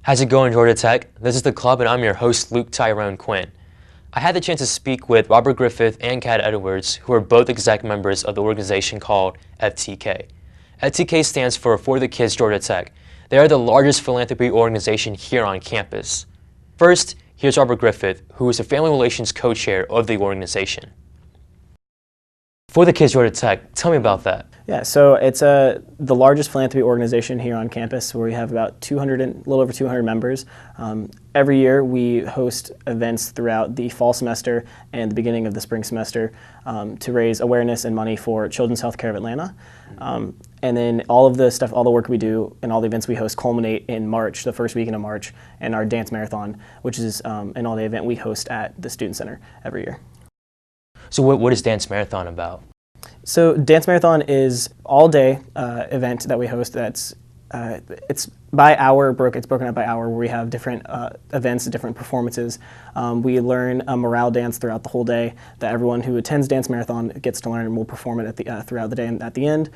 How's it going, Georgia Tech? This is The Club, and I'm your host, Luke Tyrone Quinn. I had the chance to speak with Robert Griffith and Kat Edwards, who are both exec members of the organization called FTK. FTK stands for the Kids Georgia Tech. They are the largest philanthropy organization here on campus. First, here's Robert Griffith, who is the Family Relations Co-Chair of the organization. For the Kids Georgia Tech, tell me about that. Yeah, so it's the largest philanthropy organization here on campus, where we have about a little over 200 members. Every year we host events throughout the fall semester and the beginning of the spring semester to raise awareness and money for Children's Healthcare of Atlanta. And then all the work we do and all the events we host culminate in March, the first weekend of March, and our dance marathon, which is an all-day event we host at the Student Center every year. So what is Dance Marathon about? So Dance Marathon is all-day event that we host. It's by hour, it's broken up by hour, where we have different events, different performances. We learn a morale dance throughout the whole day that everyone who attends Dance Marathon gets to learn, and we'll perform it throughout the day. And at the end,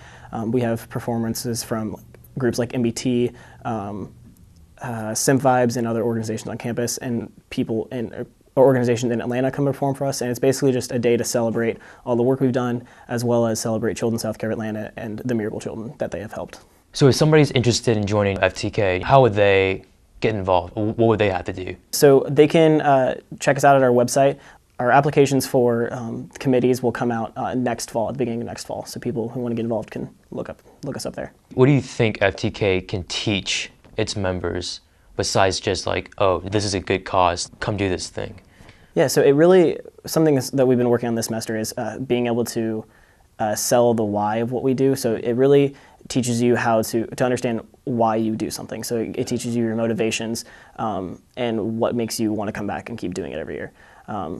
we have performances from groups like MBT, Sim Vibes, and other organizations on campus, and people in organizations in Atlanta come perform for us. And it's basically just a day to celebrate all the work we've done, as well as celebrate Children's Healthcare of Atlanta and the Miracle Children that they have helped. So if somebody's interested in joining FTK, how would they get involved? What would they have to do? So they can check us out at our website. Our applications for committees will come out next fall, at the beginning of next fall. So people who want to get involved can look us up there. What do you think FTK can teach its members besides just like, oh, this is a good cause, come do this thing? Yeah, so something that we've been working on this semester is being able to sell the why of what we do. So it really teaches you how to understand why you do something. So it teaches you your motivations and what makes you want to come back and keep doing it every year.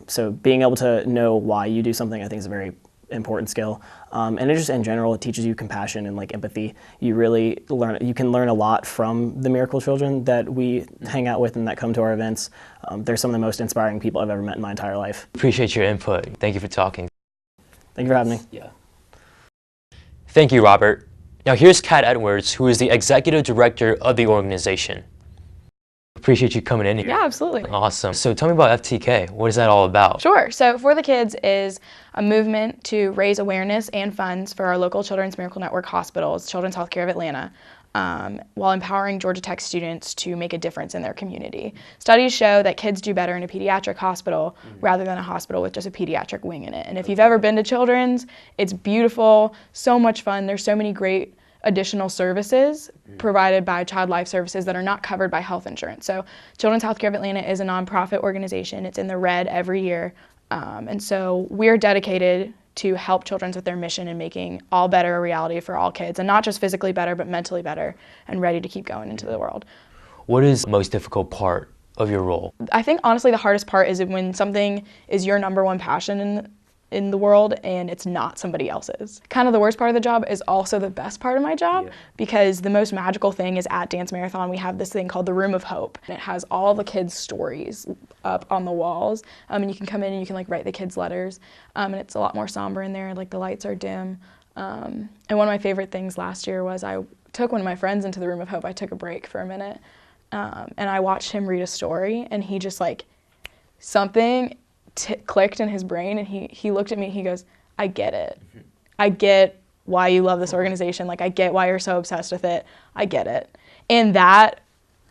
So being able to know why you do something, I think, is a very important skill. And it just in general, it teaches you compassion and like empathy. You can learn a lot from the Miracle Children that we hang out with and that come to our events. They're some of the most inspiring people I've ever met in my entire life. Appreciate your input. Thank you for talking. Thank you for having me. Yeah. Thank you, Robert. Now here's Kat Edwards, who is the executive director of the organization. Appreciate you coming in here. Yeah, absolutely. Awesome. So tell me about FTK. What is that all about? Sure. So For the Kids is a movement to raise awareness and funds for our local Children's Miracle Network hospitals, Children's Healthcare of Atlanta, while empowering Georgia Tech students to make a difference in their community. Studies show that kids do better in a pediatric hospital rather than a hospital with just a pediatric wing in it. And if you've ever been to Children's, it's beautiful, so much fun. There's so many great additional services provided by Child Life Services that are not covered by health insurance. So Children's Healthcare of Atlanta is a nonprofit organization. It's in the red every year. And so we're dedicated to help children with their mission and making all better a reality for all kids, and not just physically better, but mentally better and ready to keep going into the world. What is the most difficult part of your role? I think honestly the hardest part is when something is your number one passion in the world and it's not somebody else's. Kind of the worst part of the job is also the best part of my job, because the most magical thing is at Dance Marathon we have this thing called the Room of Hope, and it has all the kids' stories up on the walls, and you can come in and you can like write the kids' letters, and it's a lot more somber in there, like the lights are dim. And one of my favorite things last year was I took one of my friends into the Room of Hope. I took a break for a minute, and I watched him read a story, and he just like something clicked in his brain, and he looked at me and he goes, I get it. I get why you love this organization. Like, I get why you're so obsessed with it. I get it. And that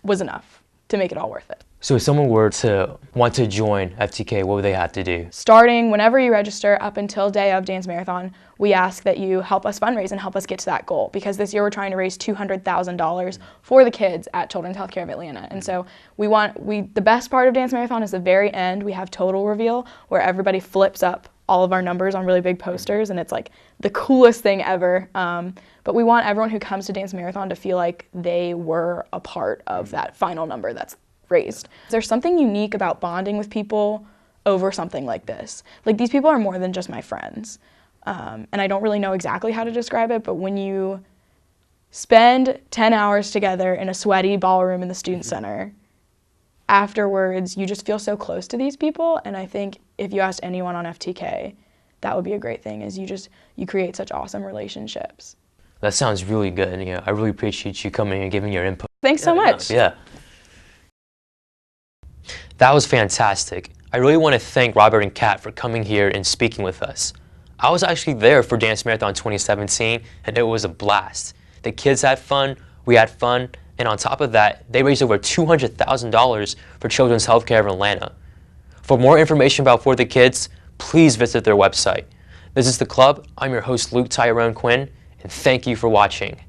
was enough to make it all worth it. So if someone were to want to join FTK, what would they have to do? Starting whenever you register up until day of Dance Marathon, we ask that you help us fundraise and help us get to that goal, because this year we're trying to raise $200,000 for the kids at Children's Healthcare of Atlanta. And so the best part of Dance Marathon is the very end. We have total reveal where everybody flips up all of our numbers on really big posters, and it's like the coolest thing ever. But we want everyone who comes to Dance Marathon to feel like they were a part of that final number that's raised. There's something unique about bonding with people over something like this. Like, these people are more than just my friends. And I don't really know exactly how to describe it, but when you spend 10 hours together in a sweaty ballroom in the Student Center, afterwards you just feel so close to these people. And I think if you asked anyone on FTK, that would be a great thing, is you create such awesome relationships. That sounds really good. Yeah, I really appreciate you coming and giving your input. Thanks so much. Yeah. That was fantastic. I really want to thank Robert and Kat for coming here and speaking with us. I was actually there for Dance Marathon 2017, and it was a blast. The kids had fun, we had fun, and on top of that, they raised over $200,000 for Children's Healthcare of Atlanta. For more information about For the Kids, please visit their website. This is The Club. I'm your host, Luke Tyrone Quinn, and thank you for watching.